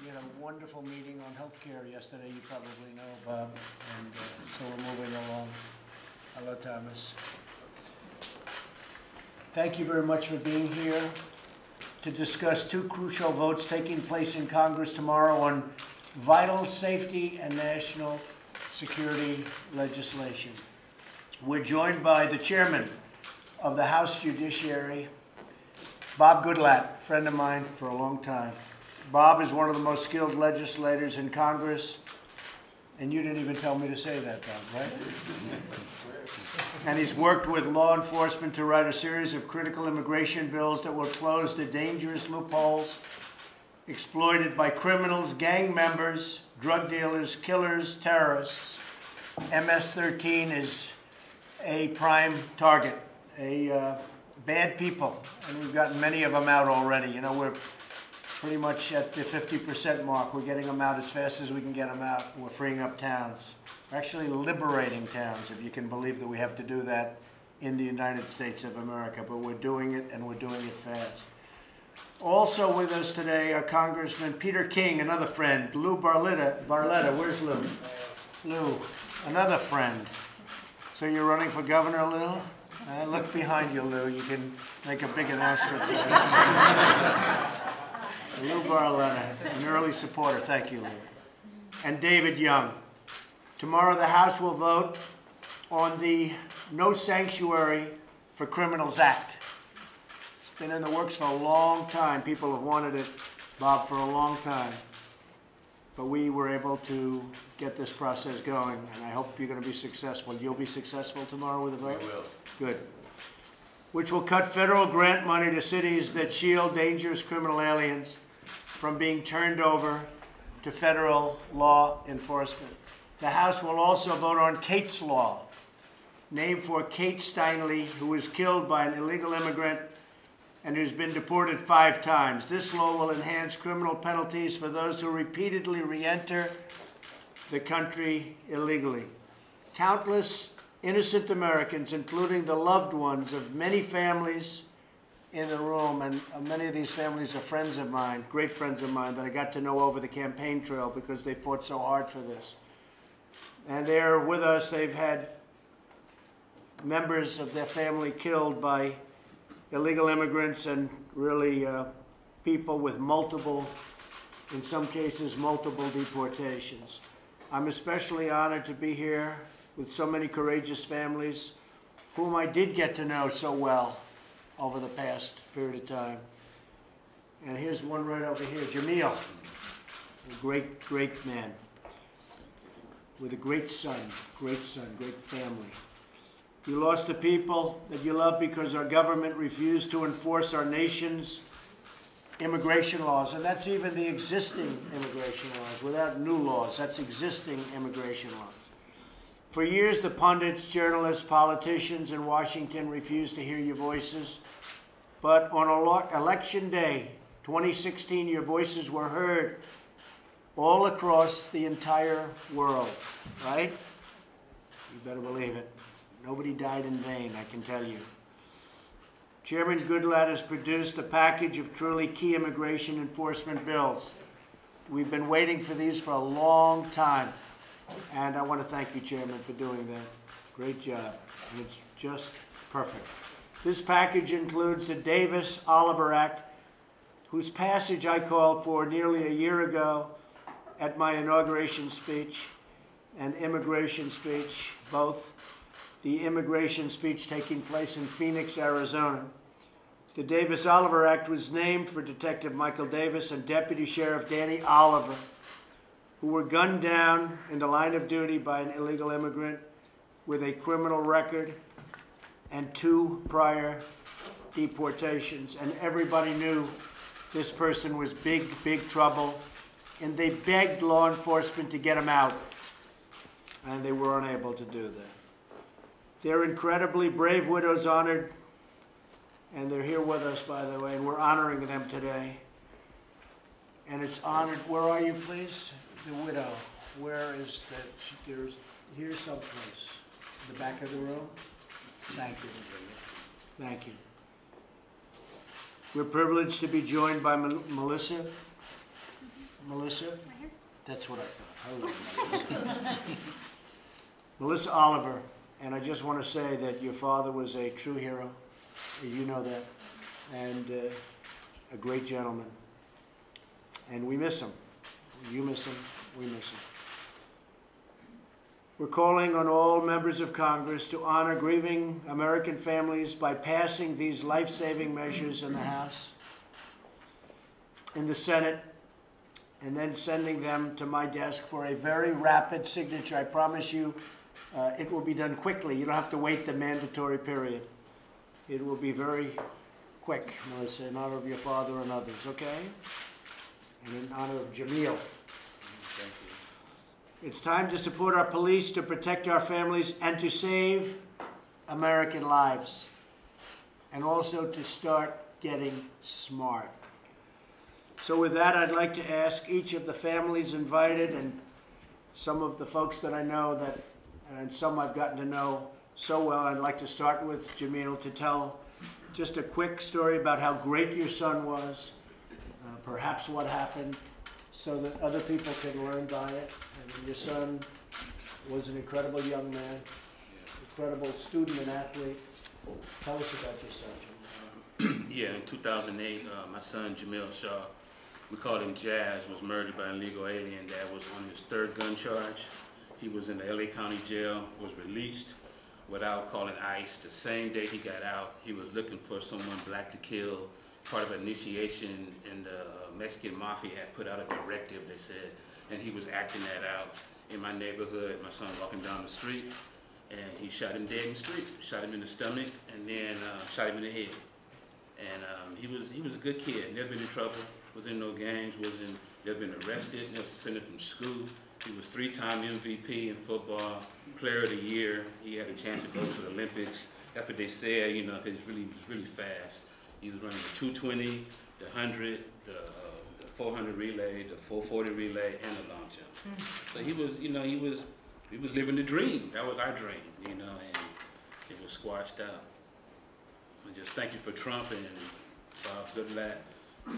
We had a wonderful meeting on healthcare yesterday, you probably know, Bob, and so we're moving along. Hello, Thomas. Thank you very much for being here to discuss two crucial votes taking place in Congress tomorrow on vital safety and national security legislation. We're joined by the chairman of the House Judiciary, Bob Goodlatte, friend of mine for a long time. Bob is one of the most skilled legislators in Congress, and you didn't even tell me to say that, Bob, right? And he's worked with law enforcement to write a series of critical immigration bills that will close the dangerous loopholes exploited by criminals, gang members, drug dealers, killers, terrorists. MS-13 is a prime target, bad people, and we've gotten many of them out already. You know, we're pretty much at the 50% mark. We're getting them out as fast as we can get them out. We're freeing up towns. We're actually liberating towns, if you can believe that we have to do that in the United States of America. But we're doing it, and we're doing it fast. Also with us today are Congressman Peter King, another friend. Lou Barletta. Where's Lou? Lou, another friend. So you're running for governor, Lou? Look behind you, Lou. You can make a big announcement today. Lou Barletta, an early supporter. Thank you, Lou. And David Young. Tomorrow the House will vote on the No Sanctuary for Criminals Act. It's been in the works for a long time. People have wanted it, Bob, for a long time. But we were able to get this process going, and I hope you're going to be successful. You'll be successful tomorrow with the vote? We will. Good. Which will cut federal grant money to cities that shield dangerous criminal aliens from being turned over to federal law enforcement. The House will also vote on Kate's Law, named for Kate Steinle, who was killed by an illegal immigrant and who's been deported 5 times. This law will enhance criminal penalties for those who repeatedly re-enter the country illegally. Countless innocent Americans, including the loved ones of many families in the room, and many of these families are friends of mine, great friends of mine that I got to know over the campaign trail because they fought so hard for this. And they're with us. They've had members of their family killed by illegal immigrants and really people with multiple, in some cases, multiple deportations. I'm especially honored to be here with so many courageous families whom I did get to know so well over the past period of time. And here's one right over here, Jamil, a great, great man with a great son, great family. You lost the people that you love because our government refused to enforce our nation's immigration laws, and that's even the existing immigration laws, without new laws. That's existing immigration laws. For years, the pundits, journalists, politicians in Washington refused to hear your voices. But on Election Day, 2016, your voices were heard all across the entire world, right? You better believe it. Nobody died in vain, I can tell you. Chairman Goodlatte has produced a package of truly key immigration enforcement bills. We've been waiting for these for a long time. And I want to thank you, Chairman, for doing that. Great job. And it's just perfect. This package includes the Davis-Oliver Act, whose passage I called for nearly a year ago at my inauguration speech and immigration speech, both. The immigration speech taking place in Phoenix, Arizona. The Davis-Oliver Act was named for Detective Michael Davis and Deputy Sheriff Danny Oliver, who were gunned down in the line of duty by an illegal immigrant with a criminal record and 2 prior deportations. And everybody knew this person was big, big trouble. And they begged law enforcement to get him out. And they were unable to do that. They're incredibly brave widows honored. And they're here with us, by the way, and we're honoring them today. And it's honored. Where are you, please? The widow. Where is that? There's here someplace. In the back of the room? Thank you. Thank you. We're privileged to be joined by Melissa Melissa? Right here. That's what I thought. Hello, Melissa. Melissa Oliver, and I just want to say that your father was a true hero. You know that. And a great gentleman. And we miss him. You miss him. We miss him. We're calling on all members of Congress to honor grieving American families by passing these life-saving measures in the House, in the Senate, and then sending them to my desk for a very rapid signature. I promise you it will be done quickly. You don't have to wait the mandatory period. It will be very quick, Melissa, in honor of your father and others, okay? And in honor of Jamil. Thank you. It's time to support our police, to protect our families, and to save American lives. And also to start getting smart. So with that, I'd like to ask each of the families invited and some of the folks that I know that, and some I've gotten to know so well, I'd like to start with Jamil to tell just a quick story about how great your son was, perhaps what happened, so that other people can learn by it. And your son was an incredible young man, incredible student and athlete. Tell us about your son, Jamil. Yeah, in 2008, my son Jamil Shah, we called him Jazz, was murdered by an illegal alien. That was on his third gun charge. He was in the LA County jail, was released without calling ICE. The same day he got out, he was looking for someone black to kill, part of an initiation, and the Mexican mafia had put out a directive, they said, and he was acting that out in my neighborhood. My son walking down the street, and he shot him dead in the street, shot him in the stomach, and then shot him in the head. And he was a good kid, never been in trouble, was in no gangs, never been arrested, never suspended from school. He was 3-time MVP in football, player of the year. He had a chance to go to the Olympics. That's what they said, you know, because he was really fast. He was running the 220, the 100, the 400 relay, the 440 relay, and the long jump. So he was, you know, he was living the dream. That was our dream, you know, and it was squashed out. And just thank you for Trump and Bob Goodlatte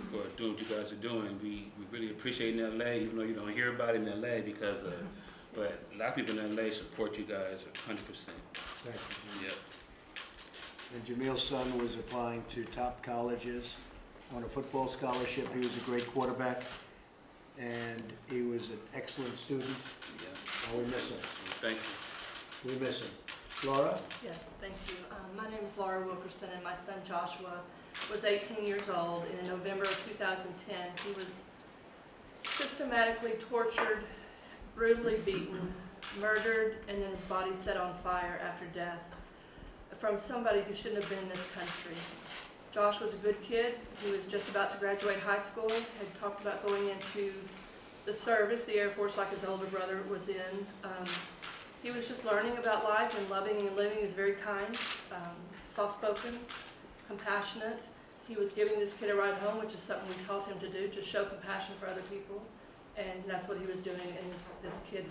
for doing what you guys are doing. We really appreciate it in LA, even though you don't hear about it in LA, because but a lot of people in LA support you guys 100%. Thank you, Jamil. Yep. And Jamil's son was applying to top colleges on a football scholarship. He was a great quarterback, and he was an excellent student. Yeah. And we miss him. Thank you. We miss him. Laura? Yes, thank you. My name is Laura Wilkerson, and my son Joshua was 18 years old. And in November of 2010, he was systematically tortured, brutally beaten, murdered, and then his body set on fire after death from somebody who shouldn't have been in this country. Josh was a good kid. He was just about to graduate high school, had talked about going into the service, the Air Force, like his older brother was in. He was just learning about life and loving and living. He was very kind, soft-spoken, compassionate. He was giving this kid a ride home, which is something we taught him to do, to show compassion for other people. And that's what he was doing, and this kid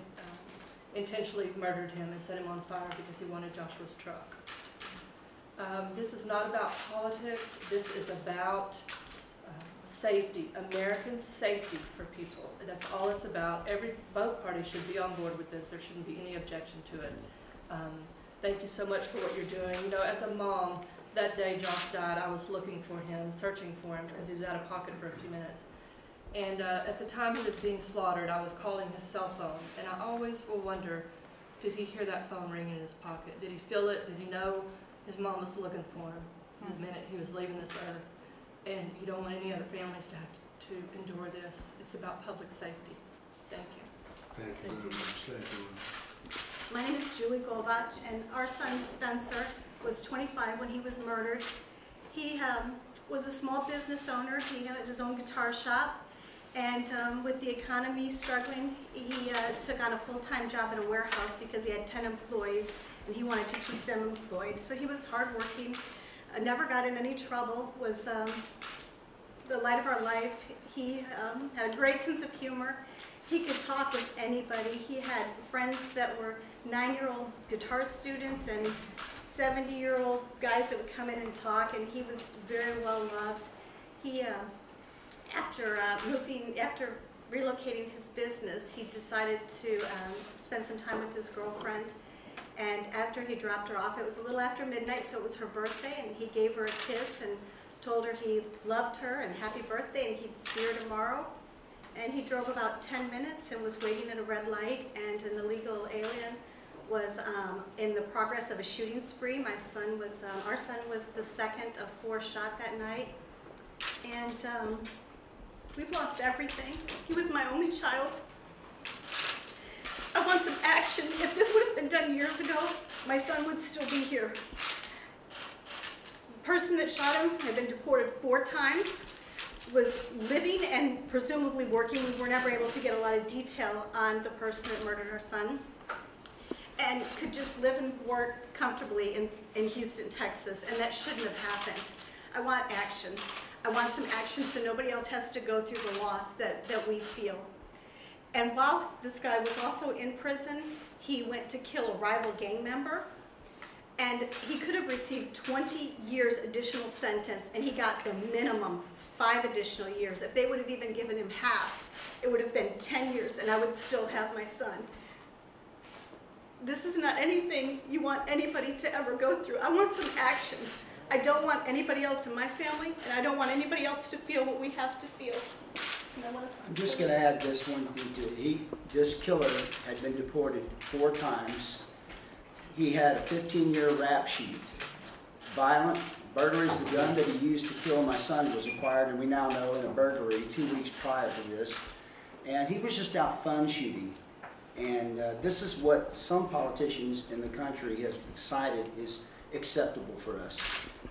intentionally murdered him and set him on fire because he wanted Joshua's truck. This is not about politics. This is about safety, American safety for people. That's all it's about. Both parties should be on board with this. There shouldn't be any objection to it. Thank you so much for what you're doing. You know, as a mom, that day Josh died, I was looking for him, searching for him, because he was out of pocket for a few minutes. And at the time he was being slaughtered, I was calling his cell phone, and I always will wonder, did he hear that phone ring in his pocket? Did he feel it? Did he know his mom was looking for him the minute he was leaving this earth? And you don't want any other families to have to endure this. It's about public safety. Thank you. Thank you very much. Thank you. My name is Julie Govach, and our son Spencer was 25 when he was murdered. He was a small business owner. He had his own guitar shop, and with the economy struggling, he took on a full-time job in a warehouse because he had 10 employees, and he wanted to keep them employed. So he was hardworking, never got in any trouble, was the light of our life. He had a great sense of humor. He could talk with anybody. He had friends that were 9-year-old guitar students and 70-year-old guys that would come in and talk, and he was very well loved. He, after relocating his business, he decided to spend some time with his girlfriend. And after he dropped her off, it was a little after midnight, so it was her birthday, and he gave her a kiss and told her he loved her and happy birthday and he'd see her tomorrow. And he drove about 10 minutes and was waiting at a red light, and an illegal alien was in the progress of a shooting spree. Our son was the second of 4 shot that night. And we've lost everything. He was my only child. I want some action. If this would have been done years ago, my son would still be here. The person that shot him had been deported 4 times, was living and presumably working. We were never able to get a lot of detail on the person that murdered our son, and could just live and work comfortably in Houston, Texas, and that shouldn't have happened. I want action. I want some action so nobody else has to go through the loss that we feel. And while this guy was also in prison, he went to kill a rival gang member, and he could have received 20 years additional sentence, and he got the minimum 5 additional years. If they would have even given him half, it would have been 10 years, and I would still have my son. This is not anything you want anybody to ever go through. I want some action. I don't want anybody else in my family, and I don't want anybody else to feel what we have to feel. I'm just going to add this one thing to it. This killer had been deported 4 times. He had a 15-year rap sheet. Violent burglaries. The gun that he used to kill my son was acquired, and we now know, in a burglary 2 weeks prior to this. And he was just out fun shooting. And this is what some politicians in the country have decided is acceptable for us.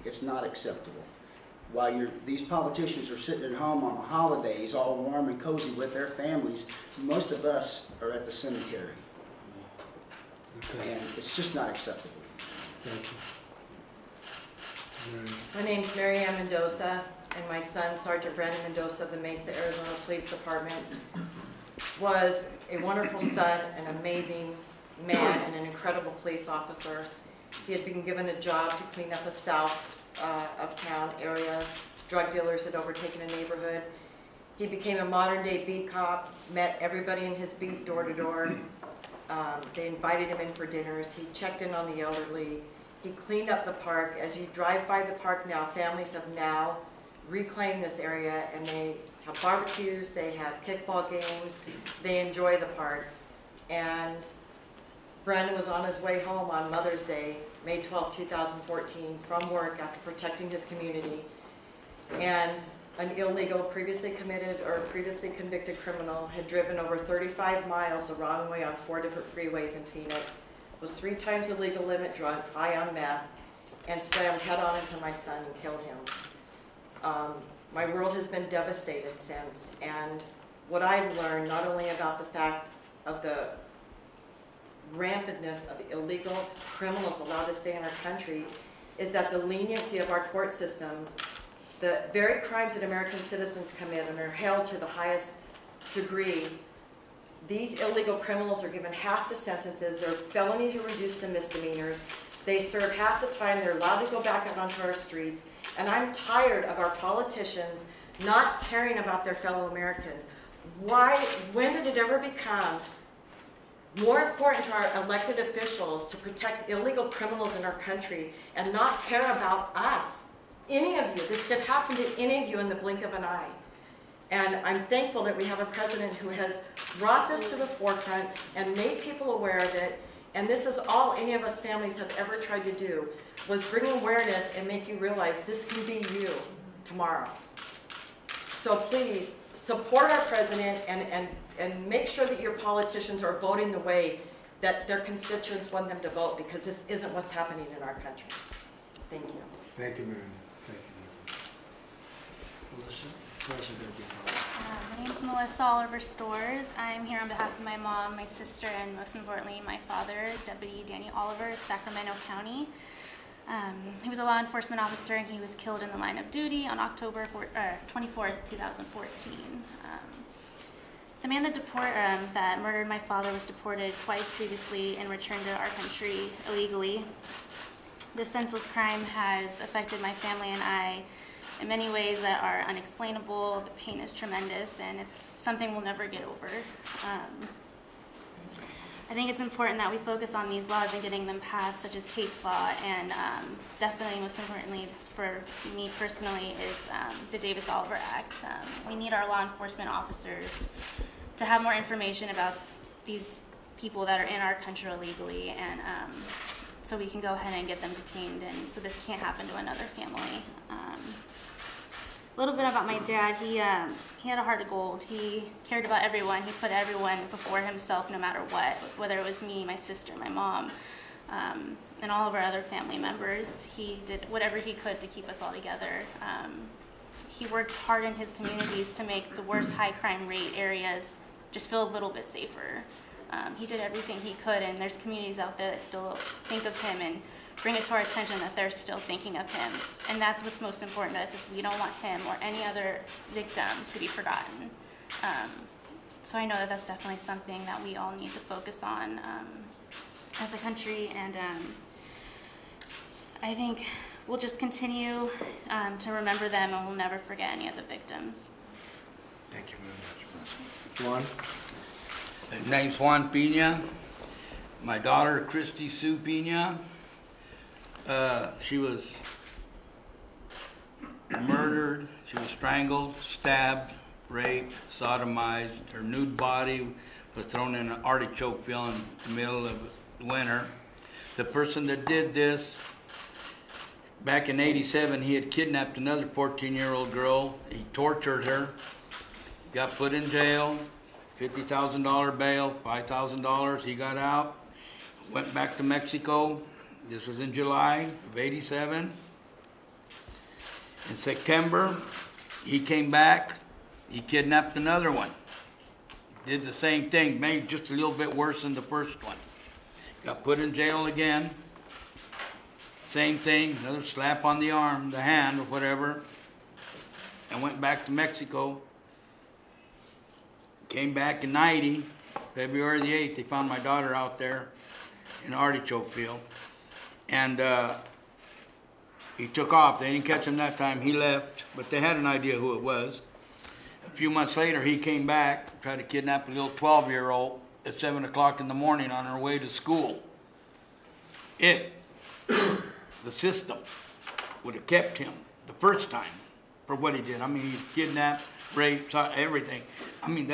It's not acceptable. While these politicians are sitting at home on the holidays, all warm and cozy with their families, most of us are at the cemetery. Okay. And it's just not acceptable. Thank you. My name's Mary Ann Mendoza, and my son, Sergeant Brennan Mendoza of the Mesa, Arizona Police Department, was a wonderful son, an amazing man, and an incredible police officer. He had been given a job to clean up a south of town area. Drug dealers had overtaken a neighborhood. He became a modern-day beat cop, met everybody in his beat door to door. They invited him in for dinners. He checked in on the elderly. He cleaned up the park. As you drive by the park now, families have now reclaimed this area, and they have barbecues, they have kickball games, they enjoy the park. And Brennan was on his way home on Mother's Day, May 12, 2014, from work after protecting his community. And an illegal, previously committed or previously convicted criminal had driven over 35 miles the wrong way on 4 different freeways in Phoenix, was 3 times the legal limit drunk, high on meth, and slammed head-on into my son and killed him. My world has been devastated since, and what I've learned, not only about the fact of the rampantness of illegal criminals allowed to stay in our country, is that the leniency of our court systems, the very crimes that American citizens commit and are held to the highest degree, these illegal criminals are given half the sentences. Their felonies are reduced to misdemeanors. They serve half the time. They're allowed to go back out onto our streets. And I'm tired of our politicians not caring about their fellow Americans. When did it ever become more important to our elected officials to protect illegal criminals in our country and not care about us? Any of you. This could happen to any of you in the blink of an eye. And I'm thankful that we have a president who has brought this to the forefront and made people aware of it. And this is all any of us families have ever tried to do, was bring awareness and make you realize this can be you tomorrow. So please support our president and make sure that your politicians are voting the way that their constituents want them to vote, because this isn't what's happening in our country. Thank you. Thank you, Mary. Thank you. Melissa, President. My name is Melissa Oliver Stores. I'm here on behalf of my mom, my sister, and most importantly, my father, Deputy Danny Oliver, Sacramento County. He was a law enforcement officer, and he was killed in the line of duty on October 24th, 2014. The man that murdered my father was deported twice previously and returned to our country illegally. This senseless crime has affected my family and I in many ways that are unexplainable. The pain is tremendous, and it's something we'll never get over. I think it's important that we focus on these laws and getting them passed, such as Kate's Law, and definitely most importantly for me personally is the Davis-Oliver Act. We need our law enforcement officers to have more information about these people that are in our country illegally, and so we can go ahead and get them detained, and so this can't happen to another family. A little bit about my dad. He had a heart of gold. He cared about everyone. He put everyone before himself, no matter what, whether it was me, my sister, my mom, and all of our other family members. He did whatever he could to keep us all together. He worked hard in his communities to make the worst high crime rate areas just feel a little bit safer. He did everything he could, and there's communities out there that still think of him and bring it to our attention that they're still thinking of him. And that's what's most important to us, is we don't want him or any other victim to be forgotten. So I know that that's definitely something that we all need to focus on as a country, and I think we'll just continue to remember them, and we'll never forget any of the victims. Thank you very much. Juan? His name's Juan Pina. My daughter, Christy Sue Pina. She was murdered, she was strangled, stabbed, raped, sodomized. Her nude body was thrown in an artichoke field in the middle of winter. The person that did this, back in '87, he had kidnapped another 14-year-old girl. He tortured her, got put in jail, $50,000 bail, $5,000. He got out, went back to Mexico. This was in July of '87. In September, he came back. He kidnapped another one. Did the same thing, made just a little bit worse than the first one. Got put in jail again. Same thing, another slap on the arm, the hand, or whatever. And went back to Mexico. Came back in '90, February the 8th. They found my daughter out there in an artichoke field. And he took off. They didn't catch him that time. He left, but they had an idea who it was. A few months later, he came back, tried to kidnap a little 12-year-old at 7 o'clock in the morning on her way to school. The system, would have kept him the first time for what he did. I mean, he kidnapped, raped, everything. I mean,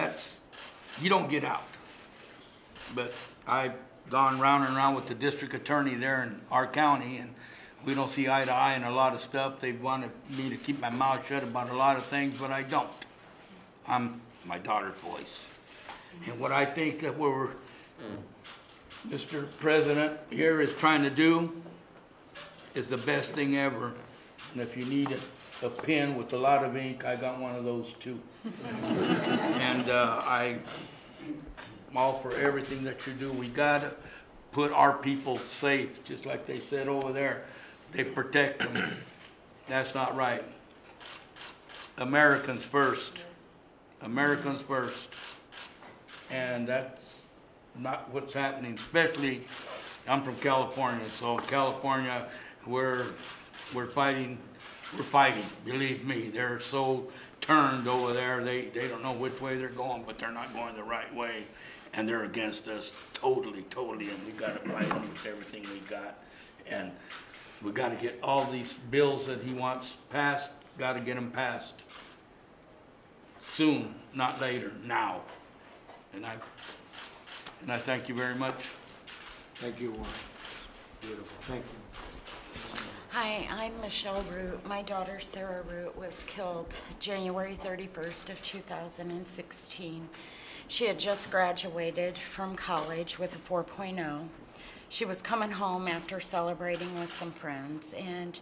you don't get out. But I've gone round and round with the district attorney there in our county, and we don't see eye to eye in a lot of stuff. They wanted me to keep my mouth shut about a lot of things, but I don't. I'm my daughter's voice. And what I think that Mr. President here is trying to do is the best thing ever. And if you need a pen with a lot of ink, I got one of those too. And I'm all for everything that you do. We gotta put our people safe, just like they said over there. They protect them. That's not right. Americans first. Americans first. And that's not what's happening. Especially, I'm from California, so California, we're fighting. We're fighting. Believe me, they're so turned over there. They don't know which way they're going, but they're not going the right way. And they're against us totally, and we got to fight them with everything we got. And we got to get all these bills that he wants passed, got to get them passed soon, not later, now. And I thank you very much. Thank you, Juan. Beautiful. Thank you. Hi, I'm Michelle Root. My daughter Sarah Root was killed January 31st of 2016. She had just graduated from college with a 4.0. She was coming home after celebrating with some friends and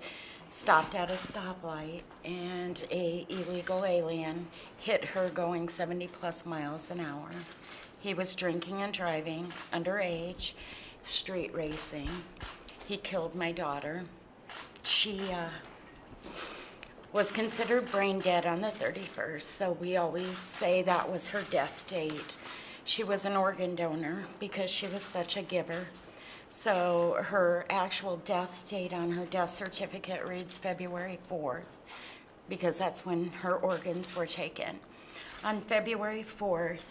stopped at a stoplight, and an illegal alien hit her going 70 plus miles an hour. He was drinking and driving, underage, street racing. He killed my daughter. She was considered brain dead on the 31st, so we always say that was her death date. She was an organ donor because she was such a giver. So her actual death date on her death certificate reads February 4th. because that's when her organs were taken. On February 4th,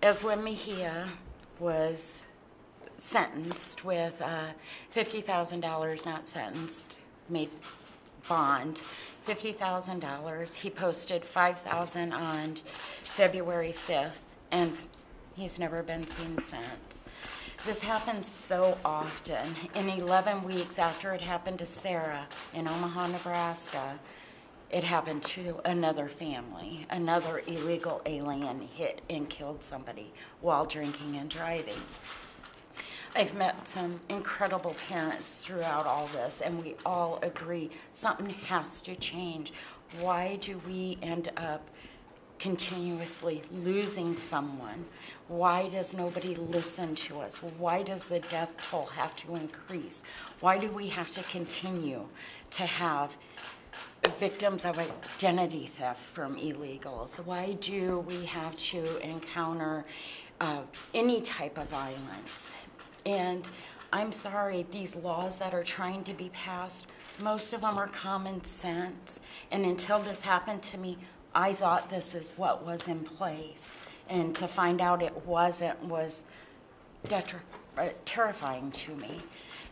Eswin Mejia was sentenced with $50,000, not sentenced, made bond, $50,000. He posted $5,000 on February 5th, and he's never been seen since. This happens so often. In 11 weeks after it happened to Sarah in Omaha, Nebraska, it happened to another family. Another illegal alien hit and killed somebody while drinking and driving. I've met some incredible parents throughout all this, and we all agree something has to change. Why do we end up continuously losing someone? Why does nobody listen to us? Why does the death toll have to increase? Why do we have to continue to have victims of identity theft from illegals? Why do we have to encounter any type of violence? And I'm sorry, these laws that are trying to be passed, most of them are common sense. And until this happened to me, I thought this is what was in place. And to find out it wasn't was terrifying to me.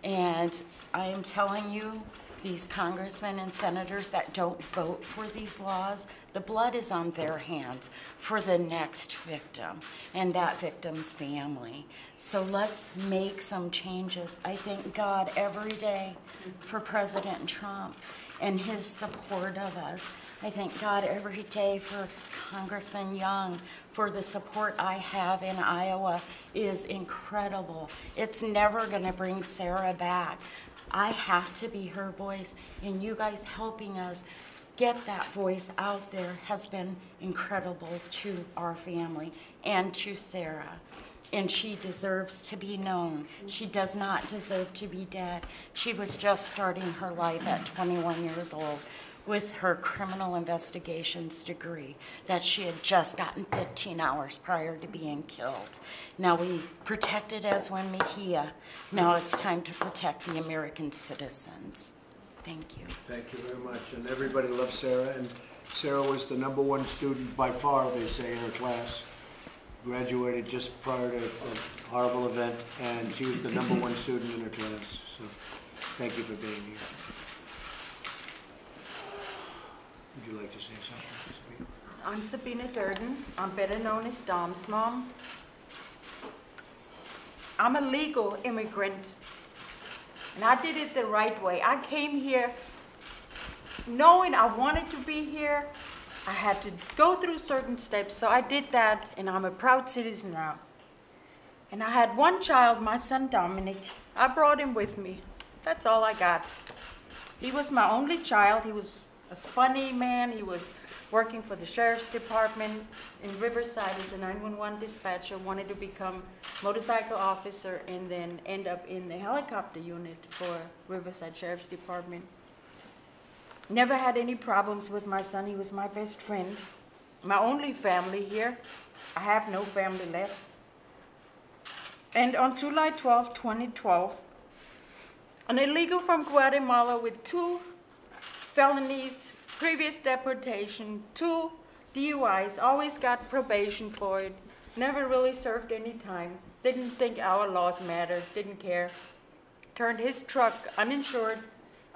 And I am telling you, these congressmen and senators that don't vote for these laws, the blood is on their hands for the next victim and that victim's family. So let's make some changes. I thank God every day for President Trump and his support of us. I thank God every day for Congressman Young for the support I have in Iowa is incredible. It's never going to bring Sarah back. I have to be her voice, and you guys helping us get that voice out there has been incredible to our family and to Sarah. And she deserves to be known. She does not deserve to be dead. She was just starting her life at 21 years old with her criminal investigations degree that she had just gotten 15 hours prior to being killed. Now we protected Eswin Mejia. Now it's time to protect the American citizens. Thank you. Thank you very much. And everybody loves Sarah. And Sarah was the #1 student by far, they say, in her class. Graduated just prior to a horrible event, and she was the #1 student in her class. So thank you for being here. Would you like to say something? I'm Sabina Durden. I'm better known as Dom's mom. I'm a legal immigrant, and I did it the right way. I came here knowing I wanted to be here. I had to go through certain steps, so I did that, and I'm a proud citizen now. And I had one child, my son Dominic. I brought him with me. That's all I got. He was my only child. He was a funny man. He was working for the sheriff's department in Riverside as a 911 dispatcher, wanted to become motorcycle officer and then end up in the helicopter unit for Riverside Sheriff's Department. Never had any problems with my son. He was my best friend, my only family here. I have no family left. And on July 12, 2012, an illegal from Guatemala with 2 felonies, previous deportation, 2 DUIs, always got probation for it, never really served any time, didn't think our laws mattered, didn't care, turned his truck uninsured,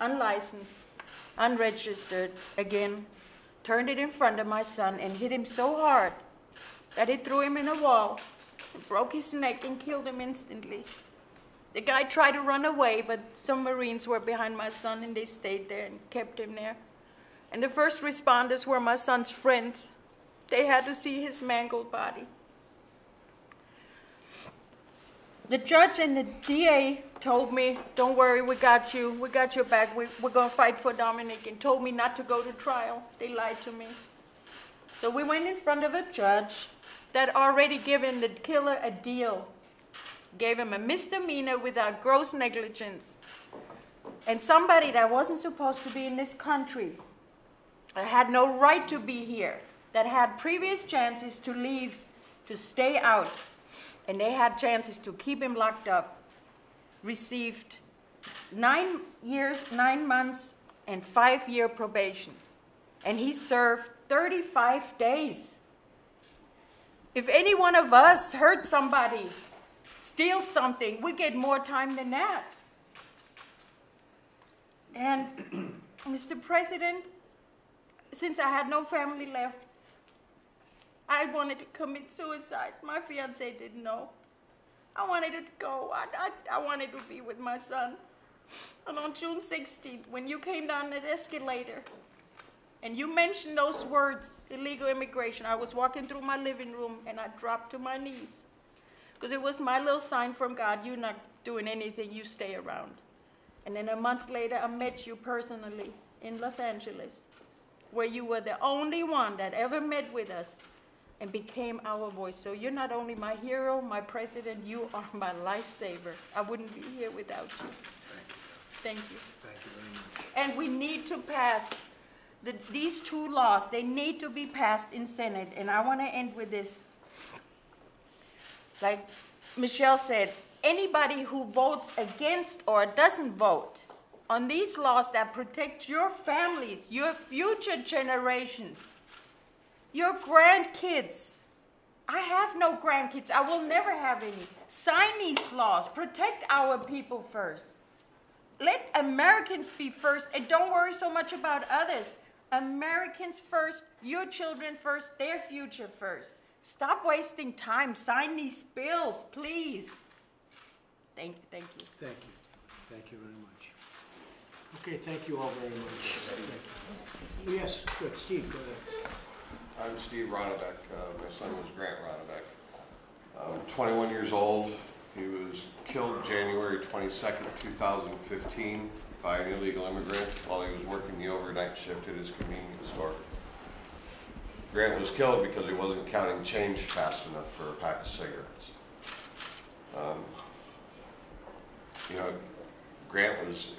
unlicensed, unregistered again, turned it in front of my son and hit him so hard that he threw him in a wall, broke his neck and killed him instantly. The guy tried to run away, but some Marines were behind my son and they stayed there and kept him there. And the first responders were my son's friends. They had to see his mangled body. The judge and the DA told me, don't worry, we got you your back, we're gonna fight for Dominic, and told me not to go to trial. They lied to me. So we went in front of a judge that already given the killer a deal. Gave him a misdemeanor without gross negligence. And somebody that wasn't supposed to be in this country, that had no right to be here, that had previous chances to leave, to stay out, and they had chances to keep him locked up, received 9 years, 9 months, and 5-year probation. and he served 35 days. If any one of us hurt somebody, steal something, we get more time than that. And Mr. President, since I had no family left, I wanted to commit suicide. My fiance didn't know. I wanted to go. I wanted to be with my son. And on June 16th, when you came down that escalator, and you mentioned those words, illegal immigration, I was walking through my living room and I dropped to my knees. Because it was my little sign from God, you're not doing anything, you stay around. And then a month later, I met you personally in Los Angeles, where you were the only one that ever met with us and became our voice. So you're not only my hero, my president, you are my lifesaver. I wouldn't be here without you. Thank you. Thank you very much. And we need to pass these two laws. They need to be passed in Senate. And I want to end with this. Like Michelle said, anybody who votes against or doesn't vote on these laws that protect your families, your future generations, your grandkids. I have no grandkids. I will never have any. Sign these laws. Protect our people first. Let Americans be first, and don't worry so much about others. Americans first, your children first, their future first. Stop wasting time. Sign these bills, please. Thank you. Thank you. Thank you very much. Okay, thank you all very much. Thank you. Yes, good. Steve, go ahead. I'm Steve Ronobeck. My son was Grant Ronobeck. 21 years old. He was killed January 22nd, 2015 by an illegal immigrant while he was working the overnight shift at his convenience store. Grant was killed because he wasn't counting change fast enough for a pack of cigarettes. You know, Grant was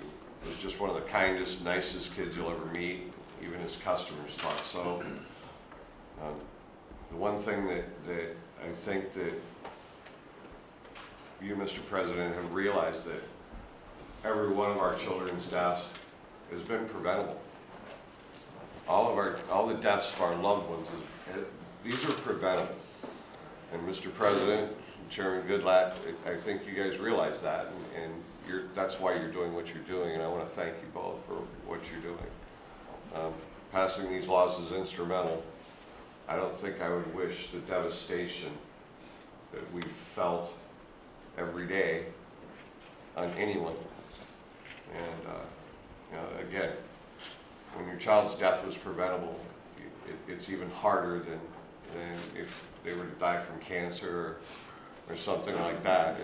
just one of the kindest, nicest kids you'll ever meet. Even his customers thought so. The one thing that I think that you, Mr. President, have realized that every one of our children's deaths has been preventable. All the deaths of our loved ones, these are preventable. And Mr. President, Chairman Goodlatte, I think you guys realize that, and that's why you're doing what you're doing, and I want to thank you both for what you're doing. Passing these laws is instrumental. I don't think I would wish the devastation that we felt every day on anyone. And you know, again, when your child's death was preventable, it's even harder than if they were to die from cancer or something like that.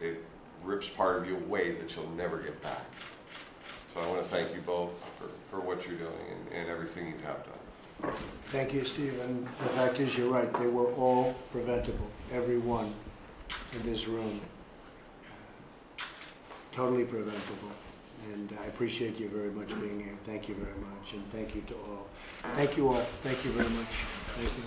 It rips part of you away that you'll never get back. So I want to thank you both for what you're doing and everything you have done. Thank you, Steve. And the fact is, you're right. They were all preventable, every one in this room. Totally preventable. And I appreciate you very much being here. Thank you very much. And thank you to all. Thank you all. Thank you very much. Thank you.